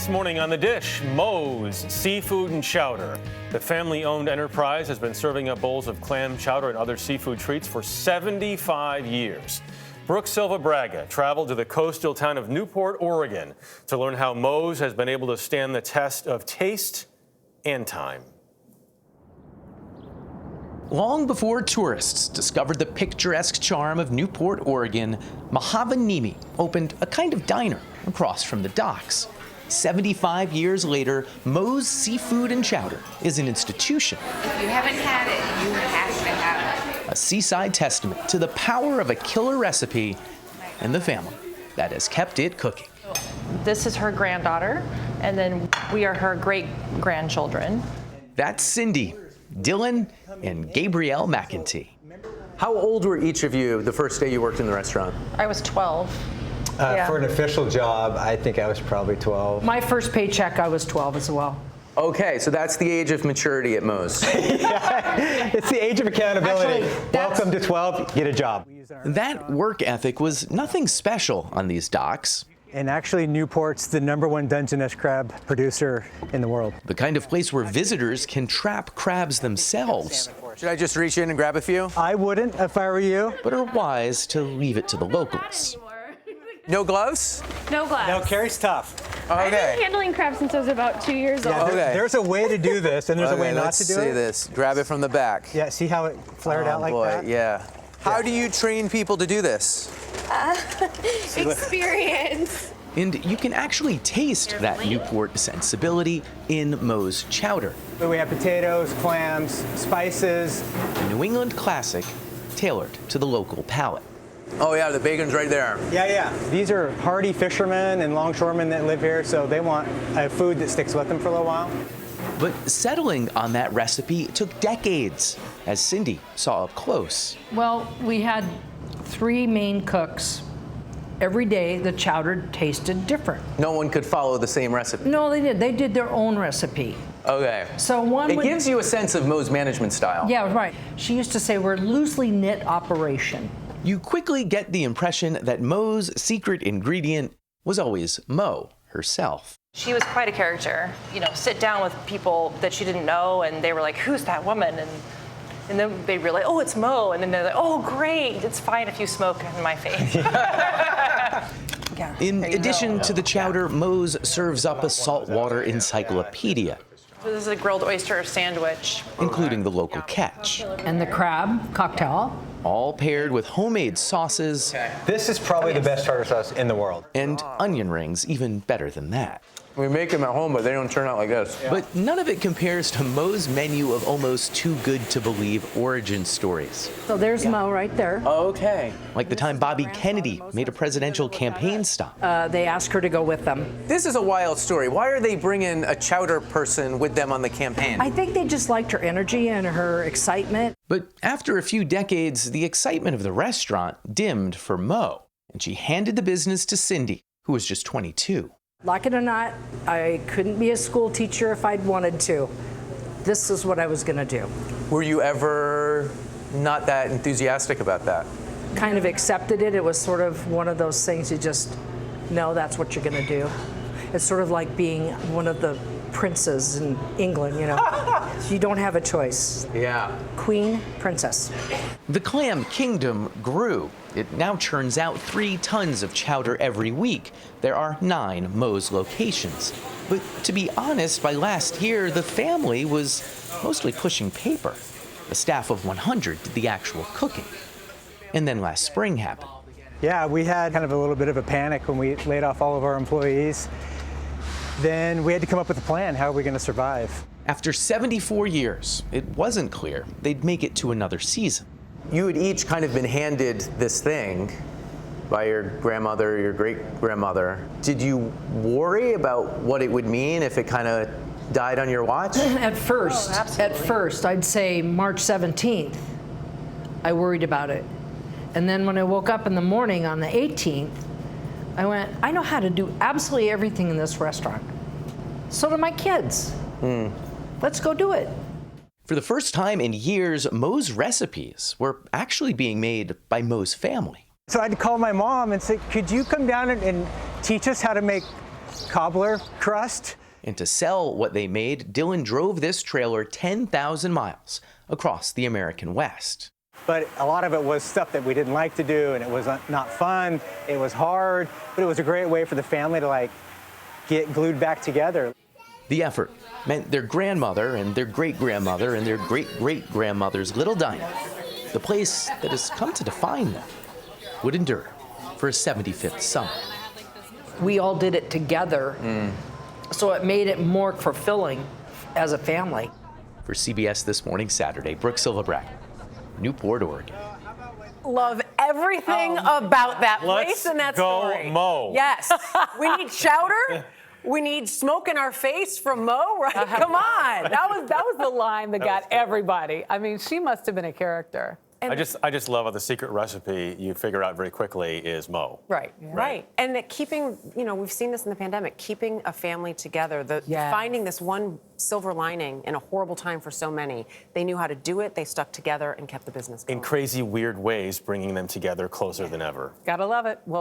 This morning on The Dish, Moe's Seafood and Chowder. The family-owned enterprise has been serving up bowls of clam chowder and other seafood treats for 75 years. Brook Silva-Braga traveled to the coastal town of Newport, Oregon, to learn how Moe's has been able to stand the test of taste and time. Long before tourists discovered the picturesque charm of Newport, Oregon, Mahavanimi opened a kind of diner across from the docks. 75 years later, Moe's Seafood and Chowder is an institution. If you haven't had it, you have to have it. A seaside testament to the power of a killer recipe and the family that has kept it cooking. This is her granddaughter, and then we are her great-grandchildren. That's Cindy, Dylan, and Gabrielle McEntee. How old were each of you the first day you worked in the restaurant? I was 12. Yeah. For an official job, I think I was probably 12. My first paycheck, I was 12 as well. Okay, so that's the age of maturity at Moe's. Yeah, it's the age of accountability. Actually, Welcome to 12, get a job. That work ethic was nothing special on these docks. And actually, Newport's the #1 Dungeness crab producer in the world. The kind of place where visitors can trap crabs themselves, Should I just reach in and grab a few? I wouldn't if I were you. but are wise to leave it to the locals. No gloves? No gloves. No, Carrie's tough. I've been Okay. handling crabs since I was about 2 years Yeah, old. Okay. There's a way to do this, and there's a way not let's to do see it. this. Grab it from the back. Yeah, see how it flared out like boy, that? yeah. How do you train people to do this? Experience. And you can actually taste that Newport sensibility in Moe's Chowder, So we have potatoes, clams, spices. a New England classic tailored to the local palate. Oh yeah, the bacon's right there. Yeah. These are hardy fishermen and longshoremen that live here, so they want a food that sticks with them for a little while. But settling on that recipe took decades, as Cindy saw up close. Well, we had 3 main cooks. Every day, the chowder tasted different. No one could follow the same recipe. No, they did. They did their own recipe. Okay. So one It would- gives you a sense of Moe's management style. Yeah, right. She used to say we're a loosely knit operation. You quickly get the impression that Moe's secret ingredient was always Moe herself. She was quite a character. You know, sit down with people that she didn't know, and they were like, "Who's that woman?" And then they'd be like, "Oh, it's Moe." And then they're like, "Oh, great. It's fine if you smoke in my face." Yeah, In there you addition go. to the chowder, Moe's serves up a saltwater encyclopedia, So this is a grilled oyster sandwich. including the local catch, And the crab cocktail. all paired with homemade sauces This is probably the best tartar sauce in the world. and onion rings, even better than that. We make them at home, but they don't turn out like this. But none of it compares to Moe's menu of almost too good to believe origin stories. So there's Moe right there. Okay. Like the time Bobby Kennedy made a presidential campaign stop. They asked her to go with them. This is a wild story. Why are they bringing a chowder person with them on the campaign? I think they just liked her energy and her excitement. But after a few decades, the excitement of the restaurant dimmed for Moe, and she handed the business to Cindy, who was just 22. Like it or not, I couldn't be a school teacher if I'd wanted to. This is what I was going to do. Were you ever not that enthusiastic about that? Kind of accepted it. It was sort of one of those things you just know that's what you're going to do. It's sort of like being one of the princes in England, you know. You don't have a choice. Yeah. Queen, princess. The clam kingdom grew. It now churns out 3 tons of chowder every week. There are 9 Moe's locations. But to be honest, by last year, the family was mostly pushing paper. A staff of 100 did the actual cooking. And then last spring happened. Yeah, we had kind of a little bit of a panic when we laid off all of our employees. Then we had to come up with a plan. How are we going to survive? After 74 years, it wasn't clear they'd make it to another season. You had each kind of been handed this thing by your grandmother, your great-grandmother. Did you worry about what it would mean if it kind of died on your watch? At first, I'd say March 17th, I worried about it. And then when I woke up in the morning on the 18th, I went, I know how to do absolutely everything in this restaurant. So do my kids. Let's go do it. For the first time in years, Moe's recipes were actually being made by Moe's family. So I had to call my mom and say, could you come down and teach us how to make cobbler crust. And to sell what they made, Dylan drove this trailer 10,000 miles across the American West. But a lot of it was stuff that we didn't like to do, and it was not fun. It was hard, but it was a great way for the family to get glued back together. The effort meant their grandmother and their great-grandmother and their great-great-grandmother's little diner, the place that has come to define them, would endure for a 75th summer. We all did it together, so it made it more fulfilling as a family. For CBS This Morning Saturday, Brook Silva-Braga, Newport, Oregon. Love everything about that place and that story. Go Mo. Yes. We need chowder. We need smoke in our face from Mo, right? Come on. That was the line that got everybody. I mean, she must have been a character. I just love how the secret recipe you figure out very quickly is Mo. Right, right. And that keeping, we've seen this in the pandemic, keeping a family together, finding this one silver lining in a horrible time for so many. They knew how to do it, they stuck together and kept the business going. In crazy, weird ways, bringing them together closer than ever. Gotta love it. Well,